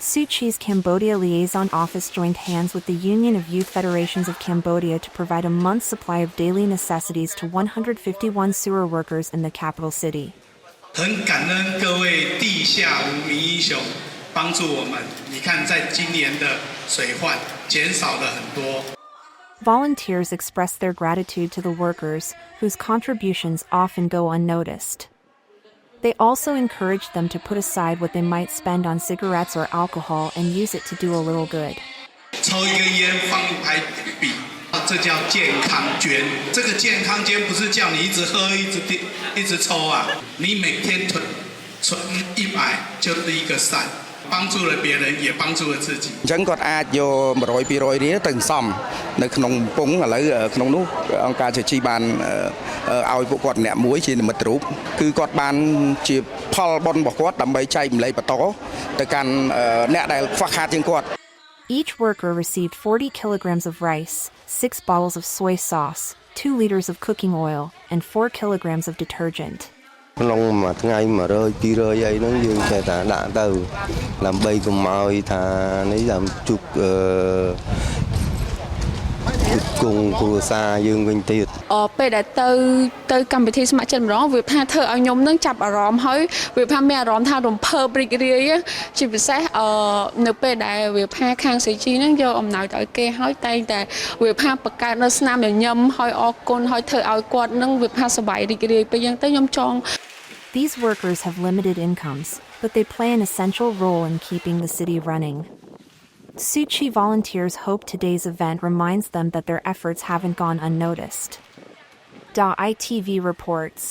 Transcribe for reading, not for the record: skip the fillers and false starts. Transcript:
Suu Kyi's Cambodia Liaison Office joined hands with the Union of Youth Federations of Cambodia to provide a month's supply of daily necessities to 151 sewer workers in the capital city. 很感恩各位地下无名英雄帮助我们，你看在今年的水患减少了很多。 Volunteers expressed their gratitude to the workers, whose contributions often go unnoticed. They also encouraged them to put aside what they might spend on cigarettes or alcohol and use it to do a little good. 抽一根烟，放一排笔，这叫健康捐。这个健康捐不是叫你一直喝、一直抽啊，你每天存100就是一个善。 帮助了别人，也帮助了自己。អញ្ចឹងគាត់អាចយក100-200រៀលទៅសំនៅក្នុងពងឥឡូវក្នុងនោះអង្គការជាបានឲ្យពួកគាត់ម្នាក់មួយជានិមិត្តរូបគឺគាត់បានជាផលបុណ្យរបស់គាត់ដើម្បីចែកម្លែកបន្តទៅកាន់អ្នកដែលខ្វះខាតជាងគាត់ Each worker received 40 kilograms of rice, 6 bottles of soy sauce, 2 liters of cooking oil, and 4 kilograms of detergent. ក្នុងមួយថ្ងៃ100-200អីហ្នឹងយើងចេះតែដាក់ទៅដើម្បីកុំឲ្យថានេះតាមជុកគង់គ្រួសារយើងវិញទៀតពេលដែលទៅកម្មវិធីស្ម័គ្រចិត្តម្ដងវាថាធ្វើឲ្យខ្ញុំនឹងចាប់អារម្មណ៍ហើយវាថាមានអារម្មណ៍ថារំភើបរីករាយជាពិសេសនៅពេលដែលវាថាខាង CG ហ្នឹងយកអំណោយទៅឲ្យគេហើយតែងតែវាថាបង្កើតនៅស្នាមញញឹមហើយអរគុណហើយធ្វើឲ្យគាត់នឹងវាថាសប្បាយរីករាយពេលយ៉ាងទៅខ្ញុំចង់ These workers have limited incomes, but they play an essential role in keeping the city running. Suu Kyi volunteers hope today's event reminds them that their efforts haven't gone unnoticed. ITV reports.